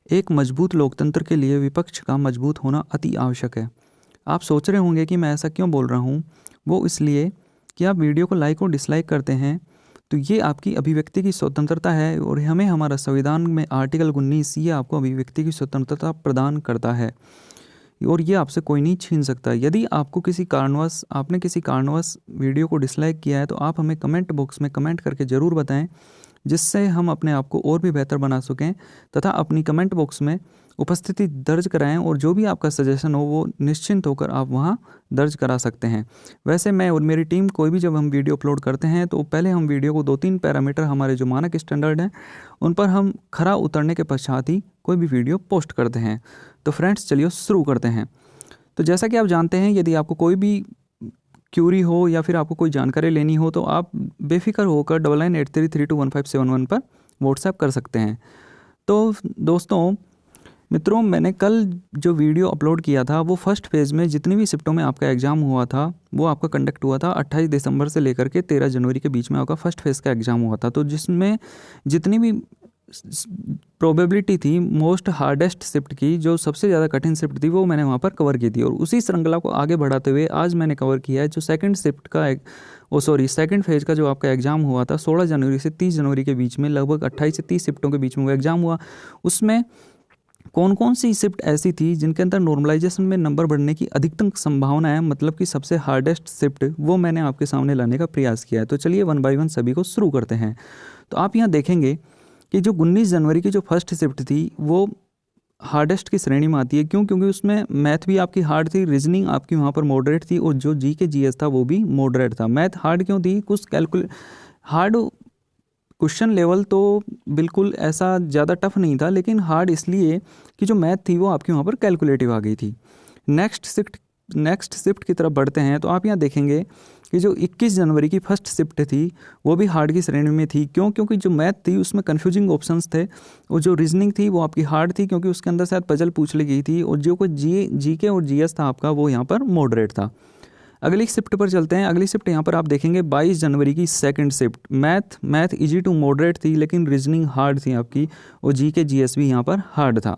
एक मजबूत लोकतंत्र के लिए विपक्ष का मजबूत होना अति आवश्यक है। आप सोच रहे होंगे कि मैं ऐसा क्यों बोल रहा हूँ। वो इसलिए कि आप वीडियो को लाइक और डिसलाइक करते हैं, तो ये आपकी अभिव्यक्ति की स्वतंत्रता है और हमें हमारा संविधान में आर्टिकल 19 ये आपको अभिव्यक्ति की स्वतंत्रता प्रदान करता है और ये आपसे कोई नहीं छीन सकता। यदि आपको आपने किसी कारणवश वीडियो को डिसलाइक किया है तो आप हमें कमेंट बॉक्स में कमेंट करके ज़रूर बताएं, जिससे हम अपने आप को और भी बेहतर बना सकें तथा अपनी कमेंट बॉक्स में उपस्थिति दर्ज कराएं और जो भी आपका सजेशन हो वो निश्चिंत होकर आप वहां दर्ज करा सकते हैं। वैसे मैं और मेरी टीम कोई भी जब हम वीडियो अपलोड करते हैं तो पहले हम वीडियो को 2-3 पैरामीटर हमारे जो मानक स्टैंडर्ड हैं उन पर हम खरा उतरने के पश्चात ही कोई भी वीडियो पोस्ट करते हैं। तो फ्रेंड्स चलिए शुरू करते हैं। तो जैसा कि आप जानते हैं, यदि आपको कोई भी क्यूरी हो या फिर आपको कोई जानकारी लेनी हो तो आप बेफिक्र होकर 9983321571 पर व्हाट्सएप कर सकते हैं। तो दोस्तों मित्रों, मैंने कल जो वीडियो अपलोड किया था वो फर्स्ट फेज़ में जितनी भी शिफ्टों में आपका एग्ज़ाम हुआ था वो आपका कंडक्ट हुआ था 28 दिसंबर से लेकर के 13 जनवरी के बीच में आपका फर्स्ट फेज़ का एग्ज़ाम हुआ था। तो जिसमें जितनी भी प्रोबेबिलिटी थी मोस्ट हार्डेस्ट शिफ्ट की, जो सबसे ज़्यादा कठिन शिफ्ट थी, वो मैंने वहाँ पर कवर की थी। और उसी श्रृंखला को आगे बढ़ाते हुए आज मैंने कवर किया है जो सेकंड फेज़ का जो आपका एग्ज़ाम हुआ था 16 जनवरी से 30 जनवरी के बीच में, लगभग 28 से 30 शिफ्टों के बीच में वो एग्ज़ाम हुआ। उसमें कौन कौन सी शिफ्ट ऐसी थी जिनके अंदर नॉर्मलाइजेशन में नंबर बढ़ने की अधिकतम संभावना है, मतलब कि सबसे हार्डेस्ट शिफ्ट, वो मैंने आपके सामने लाने का प्रयास किया है। तो चलिए 1 बाय 1 सभी को शुरू करते हैं। तो आप यहाँ देखेंगे कि जो 19 जनवरी की जो फर्स्ट शिफ्ट थी वो हार्डेस्ट की श्रेणी में आती है। क्यों? क्योंकि उसमें मैथ भी आपकी हार्ड थी, रीजनिंग आपकी वहाँ पर मॉडरेट थी और जो जी के जीएस था वो भी मॉडरेट था। मैथ हार्ड क्यों थी? कुछ हार्ड क्वेश्चन लेवल तो बिल्कुल ऐसा ज़्यादा टफ नहीं था, लेकिन हार्ड इसलिए कि जो मैथ थी वो आपकी वहाँ पर कैलकुलेटिव आ गई थी। नेक्स्ट शिफ्ट की तरफ बढ़ते हैं तो आप यहाँ देखेंगे कि जो 21 जनवरी की फर्स्ट शिफ्ट थी वो भी हार्ड की श्रेणी में थी। क्यों? क्योंकि जो मैथ थी उसमें कन्फ्यूजिंग ऑप्शंस थे और जो रीजनिंग थी वो आपकी हार्ड थी क्योंकि उसके अंदर शायद पजल पूछ ली गई थी, और जो कोई जीके और जीएस था आपका वो यहाँ पर मॉडरेट था। अगली शिफ्ट पर चलते हैं। अगली शिफ्ट यहाँ पर आप देखेंगे 22 जनवरी की second shift. Math easy to moderate थी लेकिन रीजनिंग हार्ड थी आपकी, और जीके जीएस भी यहाँ पर हार्ड था।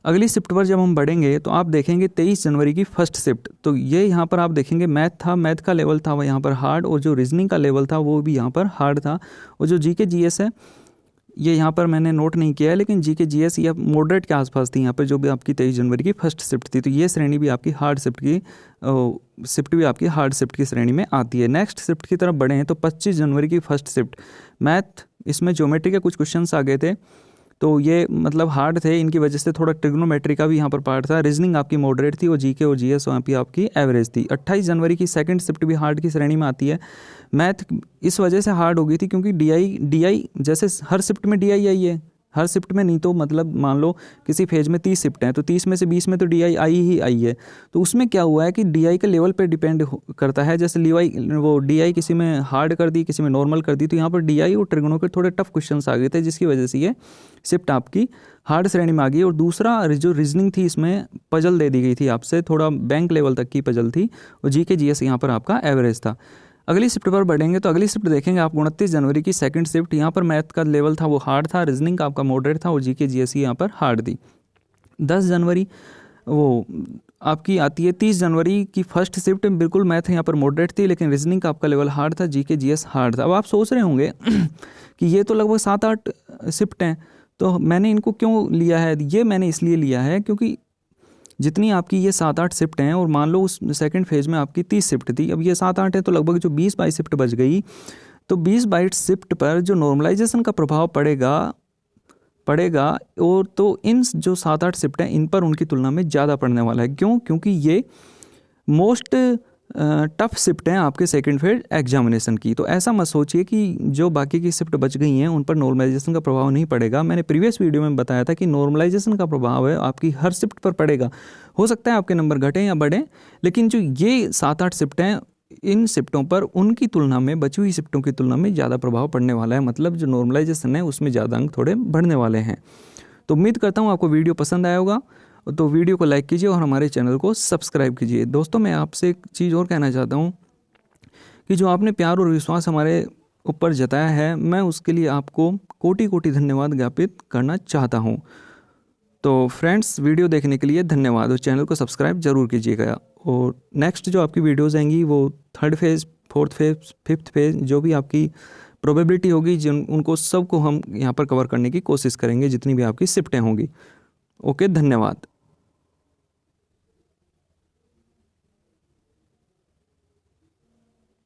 अगली शिफ्ट पर जब हम बढ़ेंगे तो आप देखेंगे 23 जनवरी की फर्स्ट शिफ्ट। तो ये यहाँ पर आप देखेंगे मैथ का लेवल था वो यहाँ पर हार्ड, और जो रीजनिंग का लेवल था वो भी यहाँ पर हार्ड था, और जो जीके जीएस है ये यहाँ पर मैंने नोट नहीं किया है, लेकिन जीके जीएस या मॉडरेट के आसपास थी यहाँ पर, जो भी आपकी 23 जनवरी की फर्स्ट शिफ्ट थी। तो ये श्रेणी भी आपकी हार्ड शिफ्ट की श्रेणी में आती है। नेक्स्ट शिफ्ट की तरफ बढ़े हैं तो 25 जनवरी की फर्स्ट शिफ्ट। मैथ, इसमें ज्योमेट्री के कुछ क्वेश्चंस आ गए थे तो ये मतलब हार्ड थे, इनकी वजह से थोड़ा ट्रिग्नोमेट्री का भी यहाँ पर पार्ट था। रीजनिंग आपकी मॉडरेट थी और जीके और जीएस वहाँ पे आपकी एवरेज थी। 28 जनवरी की सेकंड शिफ्ट भी हार्ड की श्रेणी में आती है। मैथ इस वजह से हार्ड हो गई थी क्योंकि डीआई जैसे हर शिफ्ट में डीआई आई है, हर शिफ्ट में नहीं तो मतलब मान लो किसी फेज में 30 शिफ्ट हैं तो 30 में से 20 में तो डीआई आई है। तो उसमें क्या हुआ है कि डीआई के लेवल पे डिपेंड करता है। जैसे डीआई किसी में हार्ड कर दी, किसी में नॉर्मल कर दी, तो यहाँ पर डीआई और ट्रिगोनो के थोड़े टफ क्वेश्चंस आ गए थे, जिसकी वजह से ये शिफ्ट आपकी हार्ड श्रेणी में आ गई। और दूसरा जो रीजनिंग थी इसमें पजल दे दी गई थी आपसे, थोड़ा बैंक लेवल तक की पजल थी, और जीके जीएस यहाँ पर आपका एवरेज था। अगली शिफ्ट पर बढ़ेंगे तो अगली शिफ्ट देखेंगे आप 29 जनवरी की सेकंड शिफ्ट। यहाँ पर मैथ का लेवल था वो हार्ड था, रीजनिंग का आपका मॉडरेट था, और जीके जीएसई यहाँ पर हार्ड थी। 10 जनवरी वो आपकी आती है 30 जनवरी की फर्स्ट शिफ्ट। बिल्कुल मैथ यहाँ पर मॉडरेट थी लेकिन रीजनिंग का आपका लेवल हार्ड था, जीके जीएस हार्ड था। अब आप सोच रहे होंगे कि ये तो लगभग 7-8 शिफ्ट हैं, तो मैंने इनको क्यों लिया है? ये मैंने इसलिए लिया है क्योंकि जितनी आपकी ये 7-8 शिफ्ट हैं, और मान लो उस सेकंड फेज में आपकी 30 शिफ्ट थी, अब ये 7-8 है तो लगभग जो 20-22 शिफ्ट बच गई, तो 20-22 शिफ्ट पर जो नॉर्मलाइजेशन का प्रभाव पड़ेगा और तो इन जो 7-8 शिफ्ट हैं इन पर उनकी तुलना में ज़्यादा पड़ने वाला है। क्यों? क्योंकि ये मोस्ट टफ शिफ्ट हैं आपके सेकंड फेज एग्जामिनेशन की। तो ऐसा मत सोचिए कि जो बाकी की शिफ्ट बच गई हैं उन पर नॉर्मलाइजेशन का प्रभाव नहीं पड़ेगा। मैंने प्रीवियस वीडियो में बताया था कि नॉर्मलाइजेशन का प्रभाव है आपकी हर शिफ्ट पर पड़ेगा। हो सकता है आपके नंबर घटें या बढ़ें, लेकिन जो ये 7-8 शिफ्ट हैं इन शिफ्टों पर उनकी तुलना में, बची हुई शिफ्टों की तुलना में ज़्यादा प्रभाव पड़ने वाला है। मतलब जो नॉर्मलाइजेशन है उसमें ज़्यादा अंक थोड़े बढ़ने वाले हैं। तो उम्मीद करता हूँ आपको वीडियो पसंद आया होगा, तो वीडियो को लाइक कीजिए और हमारे चैनल को सब्सक्राइब कीजिए। दोस्तों मैं आपसे एक चीज़ और कहना चाहता हूँ कि जो आपने प्यार और विश्वास हमारे ऊपर जताया है, मैं उसके लिए आपको कोटि कोटि धन्यवाद ज्ञापित करना चाहता हूँ। तो फ्रेंड्स, वीडियो देखने के लिए धन्यवाद और चैनल को सब्सक्राइब जरूर कीजिएगा। और नेक्स्ट जो आपकी वीडियोज़ आएंगी वो 3rd phase, 4th phase, 5th phase, जो भी आपकी प्रोबेबिलिटी होगी जिन उनको सबको हम यहाँ पर कवर करने की कोशिश करेंगे, जितनी भी आपकी शिफ्टें होंगी। ओके, धन्यवाद।